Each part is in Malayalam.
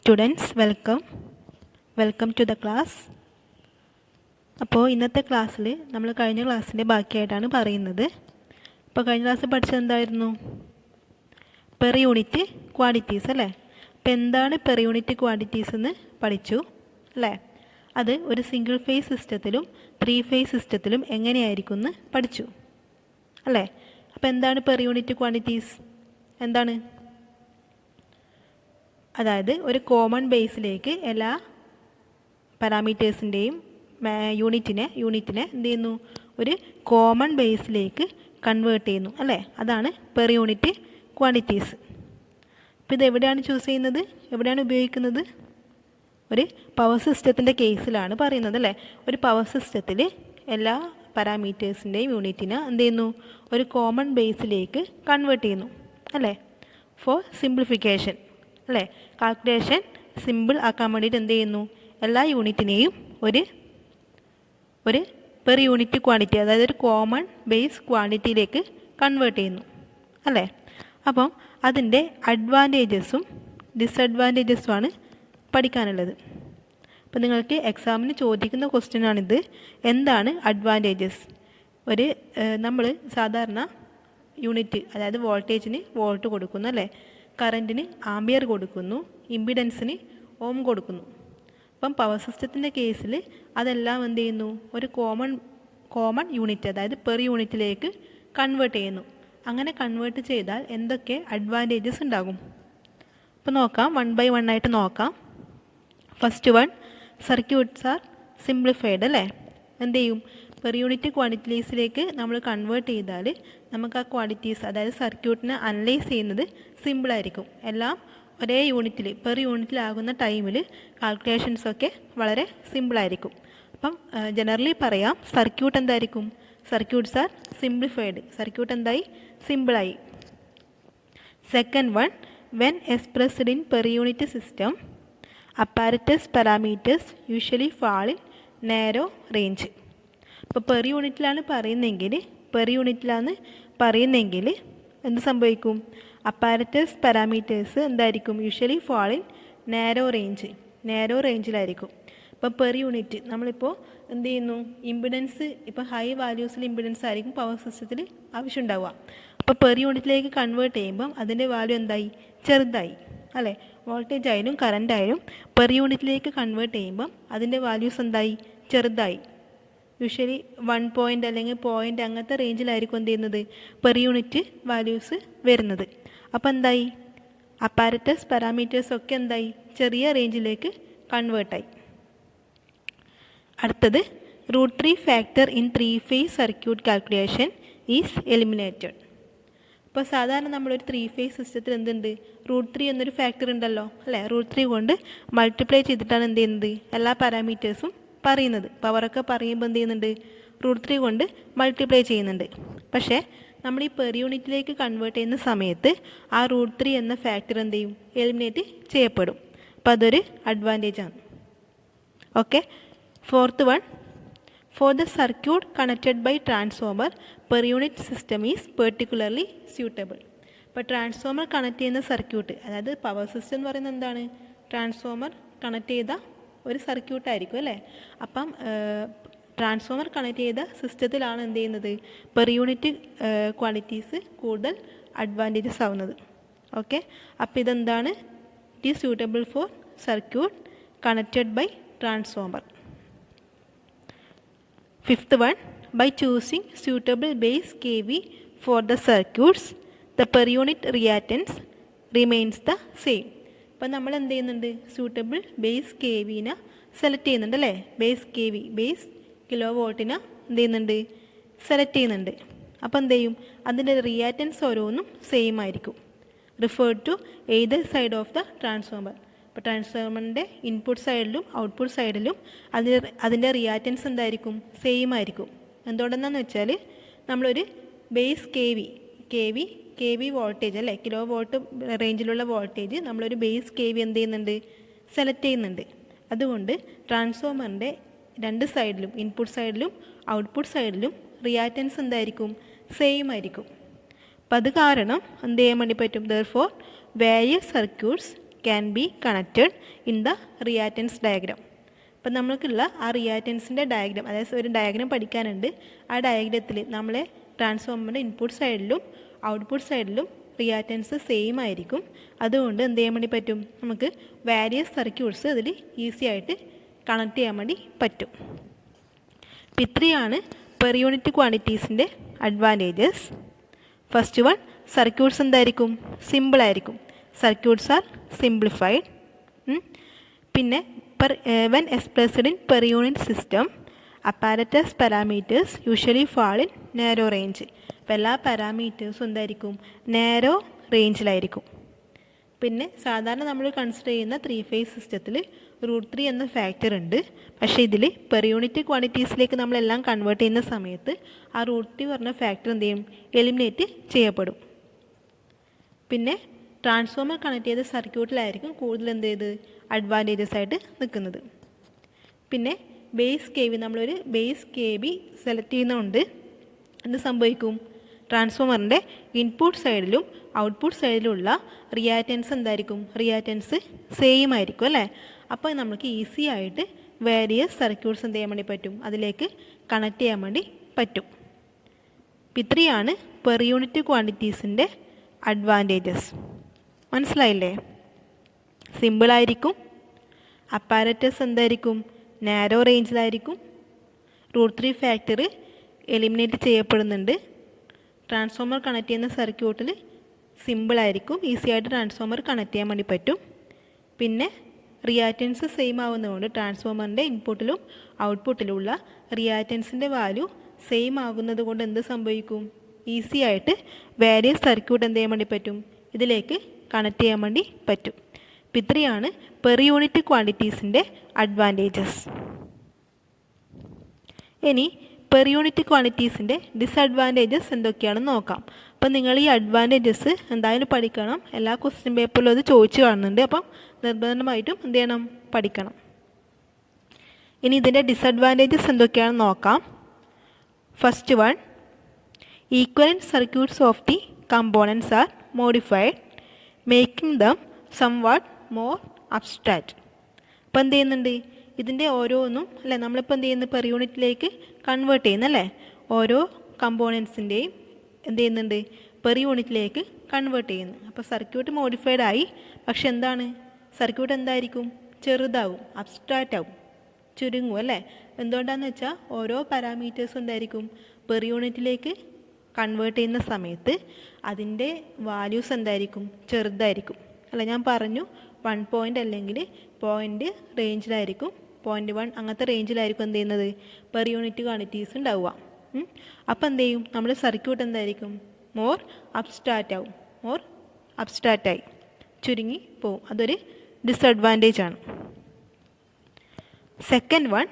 Students, welcome to the class. അപ്പോൾ ഇന്നത്തെ ക്ലാസ്സിൽ നമ്മൾ കഴിഞ്ഞ ക്ലാസ്സിൻ്റെ ബാക്കിയായിട്ടാണ് പറയുന്നത്. അപ്പോൾ കഴിഞ്ഞ ക്ലാസ്സിൽ പഠിച്ചത് എന്തായിരുന്നു? പെർ യൂണിറ്റ് ക്വാണ്ടിറ്റീസ് അല്ലേ? അപ്പോൾ എന്താണ് പെർ യൂണിറ്റ് ക്വാണ്ടിറ്റീസ് എന്ന് പഠിച്ചു അല്ലേ? അത് ഒരു സിംഗിൾ ഫേസ് സിസ്റ്റത്തിലും 3 ഫേസ് സിസ്റ്റത്തിലും എങ്ങനെയായിരിക്കും എന്ന് പഠിച്ചു അല്ലേ? അപ്പോൾ എന്താണ് പെർ യൂണിറ്റ് ക്വാണ്ടിറ്റീസ്? എന്താണ്? അതായത് ഒരു കോമൺ ബേസിലേക്ക് എല്ലാ പാരാമീറ്റേഴ്സിൻ്റെയും യൂണിറ്റിനെ എന്ത് ചെയ്യുന്നു? ഒരു കോമൺ ബേസിലേക്ക് കൺവേർട്ട് ചെയ്യുന്നു അല്ലേ? അതാണ് പെർ യൂണിറ്റ് ക്വാണ്ടിറ്റീസ്. അപ്പോൾ ഇത് എവിടെയാണ് ചൂസ് ചെയ്യുന്നത്? എവിടെയാണ് ഉപയോഗിക്കുന്നത്? ഒരു പവർ സിസ്റ്റത്തിൻ്റെ കേസിലാണ് പറയുന്നത് അല്ലേ? ഒരു പവർ സിസ്റ്റത്തിൽ എല്ലാ പാരാമീറ്റേഴ്സിൻ്റെയും യൂണിറ്റിനെ എന്ത് ചെയ്യുന്നു? ഒരു കോമൺ ബേസിലേക്ക് കൺവേർട്ട് ചെയ്യുന്നു അല്ലേ? ഫോർ സിംപ്ലിഫിക്കേഷൻ അല്ലേ? കാൽക്കുലേഷൻ സിമ്പിൾ ആക്കാൻ വേണ്ടിയിട്ട് എന്ത് ചെയ്യുന്നു? എല്ലാ യൂണിറ്റിനെയും ഒരു പെർ യൂണിറ്റ് ക്വാണ്ടിറ്റി, അതായത് ഒരു കോമൺ ബേസ് ക്വാണ്ടിറ്റിയിലേക്ക് കൺവേർട്ട് ചെയ്യുന്നു അല്ലേ? അപ്പം അതിൻ്റെ അഡ്വാൻറ്റേജസും ഡിസഡ്വാൻറ്റേജസുമാണ് പഠിക്കാനുള്ളത്. അപ്പോൾ നിങ്ങൾക്ക് എക്സാമിന് ചോദിക്കുന്ന ക്വസ്റ്റ്യനാണിത്. എന്താണ് അഡ്വാൻറ്റേജസ്? നമ്മൾ സാധാരണ യൂണിറ്റ്, അതായത് വോൾട്ടേജിന് വോൾട്ട് കൊടുക്കുന്നു അല്ലേ? കറൻറ്റിന് ആംബിയർ കൊടുക്കുന്നു, ഇമ്പിഡൻസിന് ഓം കൊടുക്കുന്നു. അപ്പം പവർ സിസ്റ്റത്തിൻ്റെ കേസിൽ അതെല്ലാം എന്ത് ചെയ്യുന്നു? ഒരു കോമൺ യൂണിറ്റ്, അതായത് പെർ യൂണിറ്റിലേക്ക് കൺവേർട്ട് ചെയ്യുന്നു. അങ്ങനെ കൺവേർട്ട് ചെയ്താൽ എന്തൊക്കെ അഡ്വാൻറ്റേജസ് ഉണ്ടാകും? അപ്പോൾ നോക്കാം, 1 by 1 ആയിട്ട് നോക്കാം. First one, circuits are simplified അല്ലേ? എന്ത് ചെയ്യും? പെർ യൂണിറ്റ് ക്വാണ്ടിറ്റീസിലേക്ക് നമ്മൾ കൺവേർട്ട് ചെയ്താൽ നമുക്ക് ആ ക്വാണ്ടിറ്റീസ്, അതായത് സർക്യൂട്ടിനെ അനലൈസ് ചെയ്യുന്നത് സിമ്പിളായിരിക്കും. എല്ലാം ഒരേ യൂണിറ്റിൽ, പെർ യൂണിറ്റിലാകുന്ന ടൈമിൽ കാൽക്കുലേഷൻസൊക്കെ വളരെ സിമ്പിളായിരിക്കും. അപ്പം ജനറലി പറയാം, സർക്യൂട്ട് എന്തായിരിക്കും? Circuits are simplified. സർക്യൂട്ട് എന്തായി? സിമ്പിളായി. Second one, when expressed in per unit system apparatus parameters usually fall in narrow range. ഇപ്പോൾ പെർ യൂണിറ്റിലാണ് പറയുന്നതെങ്കിൽ എന്ത് സംഭവിക്കും? അപ്പാരറ്റസ് പാരാമീറ്റേഴ്സ് എന്തായിരിക്കും? യൂഷ്വലി ഫാൾ ഇൻ നാരോ റേഞ്ചിലായിരിക്കും. ഇപ്പോൾ പെർ യൂണിറ്റ് നമ്മളിപ്പോൾ എന്ത് ചെയ്യുന്നു? ഇമ്പിഡൻസ്, ഇപ്പോൾ ഹൈ വാല്യൂസിൽ ഇമ്പിഡൻസ് ആയിരിക്കും പവർ സിസ്റ്റത്തിൽ ആവശ്യമുണ്ടാവുക. അപ്പോൾ പെർ യൂണിറ്റിലേക്ക് കൺവേർട്ട് ചെയ്യുമ്പം അതിൻ്റെ വാല്യൂ എന്തായി? ചെറുതായി അല്ലേ? വോൾട്ടേജ് ആയാലും കറണ്ട് ആയാലും പെർ യൂണിറ്റിലേക്ക് കൺവേർട്ട് ചെയ്യുമ്പം അതിൻ്റെ വാല്യൂസ് എന്തായി? ചെറുതായി. യൂഷ്വലി 1 point അല്ലെങ്കിൽ 0 അങ്ങനത്തെ റേഞ്ചിലായിരിക്കും എന്ത് ചെയ്യുന്നത്? പെർ യൂണിറ്റ് വാല്യൂസ് വരുന്നത്. അപ്പോൾ എന്തായി? അപ്പാരറ്റസ് പാരാമീറ്റേഴ്സ് ഒക്കെ എന്തായി? ചെറിയ റേഞ്ചിലേക്ക് കൺവേർട്ടായി. അടുത്തത്, √3 factor in 3 phase circuit calculation is eliminated. ഇപ്പോൾ സാധാരണ നമ്മളൊരു 3 phase സിസ്റ്റത്തിൽ എന്തുണ്ട്? √3 എന്നൊരു ഫാക്ടർ ഉണ്ടല്ലോ അല്ലേ? √3 കൊണ്ട് മൾട്ടിപ്ലൈ ചെയ്തിട്ടാണ് എന്ത് ചെയ്യുന്നത്? എല്ലാ പാരാമീറ്റേഴ്സും പറയുന്നത്. പവറൊക്കെ പറയുമ്പോൾ എന്ത് ചെയ്യുന്നുണ്ട്? √3 കൊണ്ട് മൾട്ടിപ്ലൈ ചെയ്യുന്നുണ്ട്. പക്ഷേ നമ്മൾ ഈ പെർ യൂണിറ്റിലേക്ക് കൺവേർട്ട് ചെയ്യുന്ന സമയത്ത് ആ √3 എന്ന ഫാക്ടർ എന്ത് ചെയ്യും? എലിമിനേറ്റ് ചെയ്യപ്പെടും. അപ്പോൾ അതൊരു അഡ്വാൻറ്റേജ് ആണ്. Okay. Fourth one, for the circuit connected by transformer per unit system is particularly suitable. ഇപ്പോൾ ട്രാൻസ്ഫോമർ കണക്ട് ചെയ്യുന്ന സർക്യൂട്ട്, അതായത് പവർ സിസ്റ്റം എന്ന് പറയുന്നത് എന്താണ്? ട്രാൻസ്ഫോമർ കണക്ട് ചെയ്ത ഒരു സർക്യൂട്ടായിരിക്കും അല്ലേ? അപ്പം ട്രാൻസ്ഫോമർ കണക്ട് ചെയ്ത സിസ്റ്റത്തിലാണ് എന്ത് ചെയ്യുന്നത്? പെർ യൂണിറ്റ് ക്വാണ്ടിറ്റീസ് കൂടുതൽ അഡ്വാൻറ്റേജസ് ആവുന്നത്. ഓക്കെ. അപ്പോൾ ഇതെന്താണ്? It is suitable for circuit connected by transformer. Fifth one, by choosing suitable base KV for the circuits, the per unit reactance remains the same. അപ്പം നമ്മൾ എന്ത് ചെയ്യുന്നുണ്ട്? സ്യൂട്ടബിൾ ബേസ് KVനെ സെലക്ട് ചെയ്യുന്നുണ്ട് അല്ലേ? ബേസ് കിലോ വോൾട്ടിനെ എന്ത് ചെയ്യുന്നുണ്ട്? സെലക്ട് ചെയ്യുന്നുണ്ട്. അപ്പോൾ എന്ത് ചെയ്യും? അതിൻ്റെ റിയാക്റ്റൻസ് ഓരോന്നും സെയിം ആയിരിക്കും. Referred to either side of the transformer. അപ്പോൾ ട്രാൻസ്ഫോമറിൻ്റെ ഇൻപുട്ട് സൈഡിലും ഔട്ട്പുട്ട് സൈഡിലും അതിൻ്റെ റിയാക്റ്റൻസ് എന്തായിരിക്കും? സെയിം ആയിരിക്കും. എന്തുകൊണ്ടെന്ന് വെച്ചാൽ നമ്മളൊരു ബേസ് KV വോൾട്ടേജ് അല്ലേ? കിലോ വോൾട്ട് റേഞ്ചിലുള്ള വോൾട്ടേജ് നമ്മളൊരു ബേസ് KV എന്ത് ചെയ്യുന്നുണ്ട്? സെലക്ട് ചെയ്യുന്നുണ്ട്. അതുകൊണ്ട് ട്രാൻസ്ഫോമറിൻ്റെ 2 സൈഡിലും, ഇൻപുട്ട് സൈഡിലും ഔട്ട്പുട്ട് സൈഡിലും റിയാക്റ്റൻസ് എന്തായിരിക്കും? സെയിം ആയിരിക്കും. അപ്പം അത് കാരണം എന്ത് ചെയ്യാൻ വേണ്ടി പറ്റും? Therefore various circuits can be connected in the reactance diagram. അപ്പം നമുക്കുള്ള ആ റിയാക്റ്റൻസിൻ്റെ ഡയഗ്രാം, അതായത് ഒരു ഡയഗ്രാം പഠിക്കാനുണ്ട്. ആ ഡയഗ്രത്തിൽ നമ്മളെ ട്രാൻസ്ഫോമറിൻ്റെ ഇൻപുട്ട് സൈഡിലും ഔട്ട്പുട്ട് സൈഡിലും റിയാക്റ്റൻസ് സെയിം ആയിരിക്കും. അതുകൊണ്ട് എന്ത് ചെയ്യാൻ വേണ്ടി പറ്റും, നമുക്ക് വാരിയസ് സർക്യൂട്ട്സ് അതിൽ ഈസി ആയിട്ട് കണക്ട് ചെയ്യാൻ വേണ്ടി പറ്റും. ഇത്രയാണ് പെർ യൂണിറ്റ് ക്വാണ്ടിറ്റീസിൻ്റെ അഡ്വാൻറ്റേജസ്. ഫസ്റ്റ് വൺ, സർക്യൂട്ട്സ് എന്തായിരിക്കും, സിമ്പിളായിരിക്കും. Circuits are simplified. പിന്നെ when expressed in per unit system apparatus parameters usually fall in narrow range. അപ്പോൾ എല്ലാ പാരാമീറ്റേഴ്സും എന്തായിരിക്കും, നാരോ റേഞ്ചിലായിരിക്കും. പിന്നെ സാധാരണ നമ്മൾ കൺസിഡർ ചെയ്യുന്ന 3 ഫേസ് സിസ്റ്റത്തിൽ √3 എന്ന ഫാക്ടർ ഉണ്ട്. പക്ഷേ ഇതിൽ പെർ യൂണിറ്റ് ക്വാണ്ടിറ്റീസിലേക്ക് നമ്മളെല്ലാം കൺവേർട്ട് ചെയ്യുന്ന സമയത്ത് ആ √3 പറഞ്ഞ ഫാക്ടർ എന്ത് ചെയ്യും, എലിമിനേറ്റ് ചെയ്യപ്പെടും. പിന്നെ ട്രാൻസ്ഫോമർ കണക്ട് ചെയ്ത സർക്യൂട്ടിലായിരിക്കും കൂടുതൽ എന്ത് ചെയ്ത് അഡ്വാൻറ്റേജസ് ആയിട്ട് നിൽക്കുന്നത്. പിന്നെ ബേസ് കെ ബി, നമ്മളൊരു ബേസ് കെ ബി സെലക്ട് ചെയ്യുന്നതുകൊണ്ട് എന്ത് സംഭവിക്കും, ട്രാൻസ്ഫോമറിൻ്റെ ഇൻപുട്ട് സൈഡിലും ഔട്ട്പുട്ട് സൈഡിലുള്ള റിയാക്റ്റൻസ് എന്തായിരിക്കും, റിയാക്റ്റൻസ് സെയിം ആയിരിക്കും അല്ലേ. അപ്പോൾ നമുക്ക് ഈസി ആയിട്ട് വേരിയസ് സർക്യൂട്ട്സ് എന്ത് ചെയ്യാൻ വേണ്ടി പറ്റും, അതിലേക്ക് കണക്ട് ചെയ്യാൻ വേണ്ടി പറ്റും. ഇത്രയാണ് പെർ യൂണിറ്റ് ക്വാണ്ടിറ്റീസിൻ്റെ അഡ്വാൻറ്റേജസ്. മനസ്സിലായില്ലേ? സിമ്പിളായിരിക്കും, അപ്പാരറ്റസ് എന്തായിരിക്കും, നാരോ റേഞ്ചിലായിരിക്കും, √3 ഫാക്ടർ എലിമിനേറ്റ് ചെയ്യപ്പെടുന്നുണ്ട്, ട്രാൻസ്ഫോമർ കണക്ട് ചെയ്യുന്ന സർക്യൂട്ടിൽ സിമ്പിളായിരിക്കും, ഈസി ആയിട്ട് ട്രാൻസ്ഫോമർ കണക്ട് ചെയ്യാൻ വേണ്ടി പറ്റും. പിന്നെ റിയാക്റ്റൻസ് സെയിം ആവുന്നതുകൊണ്ട് ട്രാൻസ്ഫോമറിൻ്റെ ഇൻപുട്ടിലും ഔട്ട്പുട്ടിലുള്ള റിയാക്റ്റൻസിൻ്റെ വാല്യൂ സെയിം ആകുന്നത് കൊണ്ട് എന്ത് സംഭവിക്കും, ഈസി ആയിട്ട് വേരിയസ് സർക്യൂട്ട് എന്ത് ചെയ്യാൻ വേണ്ടി പറ്റും, ഇതിലേക്ക് കണക്ട് ചെയ്യാൻ വേണ്ടി പറ്റും. ഇത്രയാണ് പെർ യൂണിറ്റ് ക്വാണ്ടിറ്റീസിൻ്റെ അഡ്വാൻറ്റേജസ്. ഇനി പെർ യൂണിറ്റ് ക്വാണ്ടിറ്റീസിൻ്റെ ഡിസഡ്വാൻറ്റേജസ് എന്തൊക്കെയാണെന്ന് നോക്കാം. അപ്പം നിങ്ങൾ ഈ അഡ്വാൻറ്റേജസ് എന്തായാലും പഠിക്കണം. എല്ലാ ക്വസ്റ്റ്യൻ പേപ്പറിലും അത് ചോദിച്ചു കാണുന്നുണ്ട്. അപ്പം നിർബന്ധമായിട്ടും എന്ത് ചെയ്യണം, പഠിക്കണം. ഇനി ഇതിൻ്റെ ഡിസഡ്വാൻറ്റേജസ് എന്തൊക്കെയാണെന്ന് നോക്കാം. First one, equivalent circuits of the components R modified making them somewhat more abstract. അപ്പോൾ എന്ത് ചെയ്യുന്നുണ്ട്, ഇതിൻ്റെ ഓരോന്നും അല്ലേ നമ്മളിപ്പോൾ എന്ത് ചെയ്യുന്നത്, പെർ യൂണിറ്റിലേക്ക് കൺവേർട്ട് ചെയ്യുന്നല്ലേ. ഓരോ കമ്പോണൻസിൻ്റെയും എന്ത് ചെയ്യുന്നുണ്ട്, പെർ യൂണിറ്റിലേക്ക് കൺവേർട്ട് ചെയ്യുന്നു. അപ്പോൾ സർക്യൂട്ട് മോഡിഫൈഡ് ആയി, പക്ഷെ എന്താണ്, സർക്യൂട്ട് എന്തായിരിക്കും, ചെറുതാവും, അബ്സ്ട്രാക്റ്റ് ആവും, ചുരുങ്ങും അല്ലേ. എന്തുകൊണ്ടാണെന്ന് വെച്ചാൽ ഓരോ പാരാമീറ്റേഴ്സും എന്തായിരിക്കും, പെർ യൂണിറ്റിലേക്ക് കൺവേർട്ട് ചെയ്യുന്ന സമയത്ത് അതിൻ്റെ വാല്യൂസ് എന്തായിരിക്കും, ചെറുതായിരിക്കും അല്ല. ഞാൻ പറഞ്ഞു 1 പോയിൻ്റ് അല്ലെങ്കിൽ പോയിൻ്റ് റേഞ്ചിലായിരിക്കും, 0.1 അങ്ങനത്തെ റേഞ്ചിലായിരിക്കും എന്ത് ചെയ്യുന്നത്, പെർ യൂണിറ്റ് ക്വാണ്ടിറ്റീസ് ഉണ്ടാവുക. അപ്പോൾ എന്ത് ചെയ്യും, നമ്മുടെ സർക്യൂട്ട് എന്തായിരിക്കും, മോർ അബ്സ്ട്രാക്റ്റ് ആവും, മോർ അബ്സ്ട്രാക്റ്റായി ചുരുങ്ങി പോവും. അതൊരു ഡിസഡ്വാൻറ്റേജ് ആണ്. Second one,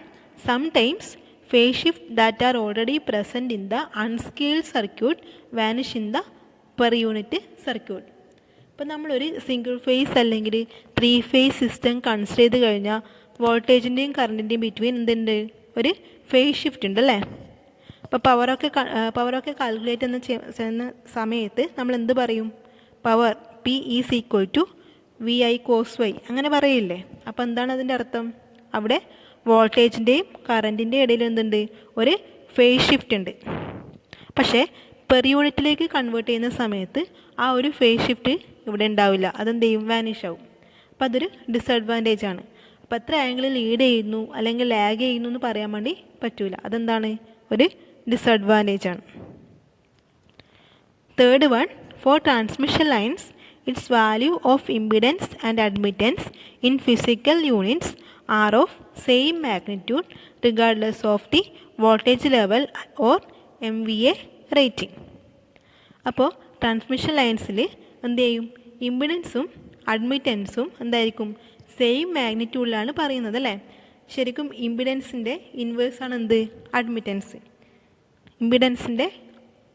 sometimes phase shift that are already present in the unscaled circuit vanish in the per unit circuit. ഇപ്പോൾ നമ്മളൊരു സിംഗിൾ ഫേസ് അല്ലെങ്കിൽ 3 ഫേസ് സിസ്റ്റം കൺസിഡർ ചെയ്ത് കഴിഞ്ഞാൽ വോൾട്ടേജിൻ്റെയും കറണ്ടിൻ്റെയും ബിറ്റ്വീൻ എന്തുണ്ട്, ഒരു ഫേസ് ഷിഫ്റ്റ് ഉണ്ട് അല്ലേ. അപ്പോൾ പവറൊക്കെ കാൽക്കുലേറ്റ് ചെയ്യുന്ന സമയത്ത് നമ്മൾ എന്ത് പറയും, power P is equal to VI cos Y അങ്ങനെ പറയില്ലേ. അപ്പോൾ എന്താണ് അതിൻ്റെ അർത്ഥം, അവിടെ വോൾട്ടേജിൻ്റെയും കറണ്ടിൻ്റെയും ഇടയിൽ എന്തുണ്ട്, ഒരു ഫേസ് ഷിഫ്റ്റ് ഉണ്ട്. പക്ഷേ പെർ യൂണിറ്റിലേക്ക് കൺവേർട്ട് ചെയ്യുന്ന സമയത്ത് ആ ഒരു ഫേസ് ഷിഫ്റ്റ് ഇവിടെ ഉണ്ടാവില്ല, അതെന്ത് ചെയ്യും, വാനിഷ് ആവും. അപ്പോൾ അതൊരു ഡിസഡ്വാൻറ്റേജ് ആണ്. അപ്പോൾ എത്ര ആംഗിൾ ലീഡ് ചെയ്യുന്നു അല്ലെങ്കിൽ ലാഗ് ചെയ്യുന്നു എന്ന് പറയാൻ വേണ്ടി പറ്റില്ല, അതെന്താണ്, ഒരു ഡിസഡ്വാൻറ്റേജ് ആണ്. Third one, four transmission lines it's value of impedance and admittance in physical units are of same magnitude regardless of the voltage level or MVA rating. അപ്പോൾ ട്രാൻസ്മിഷൻ ലൈൻസിൽ എന്ത് ചെയ്യും, ഇമ്പിഡൻസും അഡ്മിറ്റൻസും എന്തായിരിക്കും, സെയിം മാഗ്നിറ്റ്യൂഡിലാണ് പറയുന്നത് അല്ലേ. ശരിക്കും ഇമ്പിഡൻസിൻ്റെ ഇൻവേഴ്സാണ് എന്ത്, അഡ്മിറ്റൻസ്. ഇമ്പിഡൻസിൻ്റെ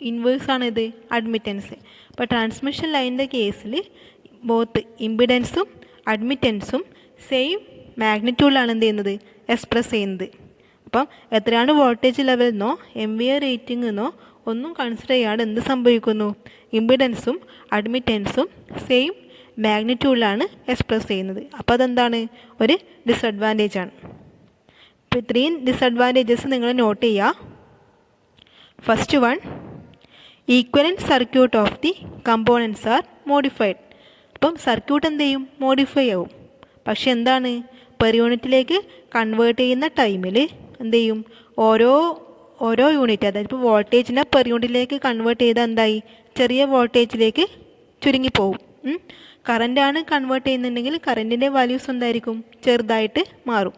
ഇൻവേഴ്സാണ് ഇത്, അഡ്മിറ്റൻസ്. അപ്പോൾ ട്രാൻസ്മിഷൻ ലൈനിൻ്റെ കേസിൽ ബോത്ത് ഇമ്പിഡൻസും അഡ്മിറ്റൻസും സെയിം മാഗ്നിറ്റ്യൂഡിലാണ് എന്ത് ചെയ്യുന്നത്, എക്സ്പ്രസ് ചെയ്യുന്നത്. അപ്പം എത്രയാണ് വോൾട്ടേജ് ലെവൽ എന്നോ MVA റേറ്റിംഗ് എന്നോ ഒന്നും കൺസിഡർ ചെയ്യാതെ എന്ത് സംഭവിക്കുന്നു, ഇമ്പിഡൻസും അഡ്മിറ്റൻസും സെയിം മാഗ്നിറ്റ്യൂഡിലാണ് എക്സ്പ്രസ് ചെയ്യുന്നത്. അപ്പോൾ അതെന്താണ്, ഒരു ഡിസഡ്വാൻറ്റേജ് ആണ്. അപ്പോൾ ഇത്രയും ഡിസഡ്വാൻറ്റേജസ് നിങ്ങൾ നോട്ട് ചെയ്യുക. First one, equivalent circuit of the components R modified. അപ്പം സർക്യൂട്ട് എന്ത് ചെയ്യും, മോഡിഫൈ ആവും. പക്ഷെ എന്താണ്, പെർ യൂണിറ്റിലേക്ക് കൺവേർട്ട് ചെയ്യുന്ന ടൈമിൽ എന്ത് ചെയ്യും, ഓരോ യൂണിറ്റ്, അതായത് ഇപ്പോൾ വോൾട്ടേജിനെ പെർ യൂണിറ്റിലേക്ക് കൺവേർട്ട് ചെയ്താൽ എന്തായി, ചെറിയ വോൾട്ടേജിലേക്ക് ചുരുങ്ങിപ്പോവും. കറൻറ്റാണ് കൺവേർട്ട് ചെയ്യുന്നുണ്ടെങ്കിൽ കറൻറ്റിൻ്റെ വാല്യൂസ് എന്തായിരിക്കും, ചെറുതായിട്ട് മാറും.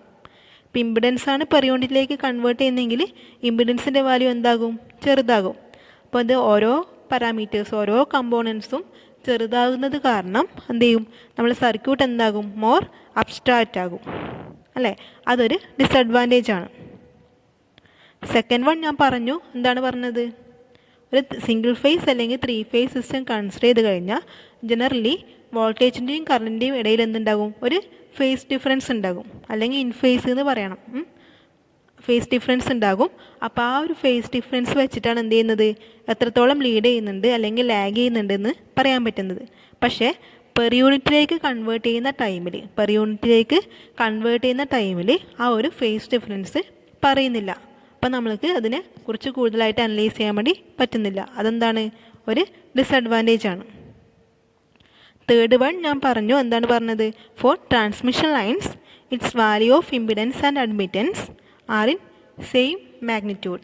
ഇപ്പോൾ ഇമ്പിഡൻസാണ് പെർ യൂണിറ്റിലേക്ക് കൺവേർട്ട് ചെയ്യുന്നതെങ്കിൽ ഇമ്പിഡൻസിൻ്റെ വാല്യൂ എന്താകും, ചെറുതാകും. അപ്പോൾ അത് ഓരോ പാരാമീറ്റേഴ്സ്, ഓരോ കമ്പോണൻസും ചെറുതാകുന്നത് കാരണം എന്ത് ചെയ്യും, നമ്മൾ സർക്യൂട്ട് എന്താകും, മോർ അബ്സ്ട്രാക്റ്റ് ആകും അല്ലേ. അതൊരു ഡിസഡ്വാൻറ്റേജ് ആണ്. സെക്കൻഡ് വൺ ഞാൻ പറഞ്ഞു, എന്താണ് പറഞ്ഞത്, ഒരു സിംഗിൾ ഫേസ് അല്ലെങ്കിൽ 3 ഫേസ് സിസ്റ്റം കൺസിഡർ ചെയ്ത് കഴിഞ്ഞാൽ ജനറലി വോൾട്ടേജിൻ്റെയും കറണ്ടിൻ്റെയും ഇടയിൽ എന്തുണ്ടാകും, ഒരു ഫേസ് ഡിഫറൻസ് ഉണ്ടാകും, അല്ലെങ്കിൽ ഇൻ ഫേസ് എന്ന് പറയണം. ഫേസ് ഡിഫറൻസ് ഉണ്ടാകും. അപ്പോൾ ആ ഒരു ഫേസ് ഡിഫറൻസ് വെച്ചിട്ടാണ് എന്ത് ചെയ്യുന്നത്, എത്രത്തോളം ലീഡ് ചെയ്യുന്നുണ്ട് അല്ലെങ്കിൽ ലാഗ് ചെയ്യുന്നുണ്ടെന്ന് പറയാൻ പറ്റുന്നത്. പക്ഷേ പെർ യൂണിറ്റിലേക്ക് കൺവേർട്ട് ചെയ്യുന്ന ടൈമിൽ ആ ഒരു ഫേസ് ഡിഫറൻസ് പറയുന്നില്ല. അപ്പം നമ്മൾക്ക് അതിനെ കുറിച്ച് കൂടുതലായിട്ട് അനലൈസ് ചെയ്യാൻ വേണ്ടി പറ്റുന്നില്ല. അതെന്താണ്, ഒരു ഡിസഡ്വാൻറ്റേജ് ആണ്. തേർഡ് വൺ ഞാൻ പറഞ്ഞു, എന്താണ് പറഞ്ഞത്, four transmission lines it's value of impedance and admittance are in same magnitude.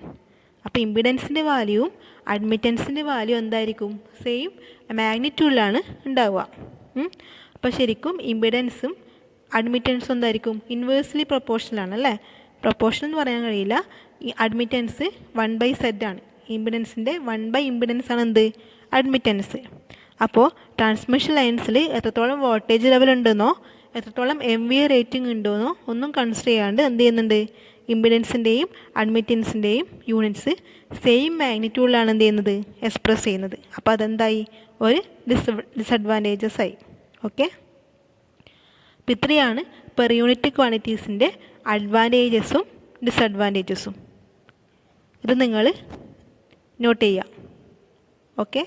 അപ്പോൾ ഇമ്പിഡൻസിൻ്റെ വാല്യൂവും അഡ്മിറ്റൻസിൻ്റെ വാല്യൂ എന്തായിരിക്കും, സെയിം മാഗ്നിറ്റ്യൂഡിലാണ് ഉണ്ടാവുക. അപ്പോൾ ശരിക്കും ഇമ്പിഡൻസും അഡ്മിറ്റൻസും എന്തായിരിക്കും, ഇൻവേഴ്സ്ലി പ്രൊപ്പോർഷണലാണ് അല്ലേ. പ്രൊപ്പോർഷൻ എന്ന് പറയാൻ കഴിയില്ല. ഈ അഡ്മിറ്റൻസ് 1/z ആണ്. ഇമ്പിഡൻസിൻ്റെ 1/, ഇമ്പിഡൻസ് ആണ് എന്ത്, അഡ്മിറ്റൻസ്. അപ്പോൾ ട്രാൻസ്മിഷൻ ലൈൻസിൽ എത്രത്തോളം വോൾട്ടേജ് ലെവൽ ഉണ്ടെന്നോ എത്രത്തോളം MVA റേറ്റിംഗ് ഉണ്ടോയെന്നോ ഒന്നും കൺസിഡർ ചെയ്യാണ്ട് എന്ത് ചെയ്യുന്നുണ്ട്, ഇമ്പിഡൻസിൻ്റെയും അഡ്മിറ്റൻസിൻ്റെയും യൂണിറ്റ്സ് സെയിം മാഗ്നിറ്റ്യൂഡിലാണ് എന്ത് ചെയ്യുന്നത്, എക്സ്പ്രസ് ചെയ്യുന്നത്. അപ്പോൾ അതെന്തായി, ഒരു ഡിസഡ്വാൻറ്റേജസ് ആയി. ഓക്കെ, അപ്പോൾ ഇത്രയാണ് പെർ യൂണിറ്റ് ക്വാണ്ടിറ്റീസിൻ്റെ അഡ്വാൻറ്റേജസും ഡിസഡ്വാൻറ്റേജസും. ഇത് നിങ്ങൾ നോട്ട് ചെയ്യുക. ഓക്കെ.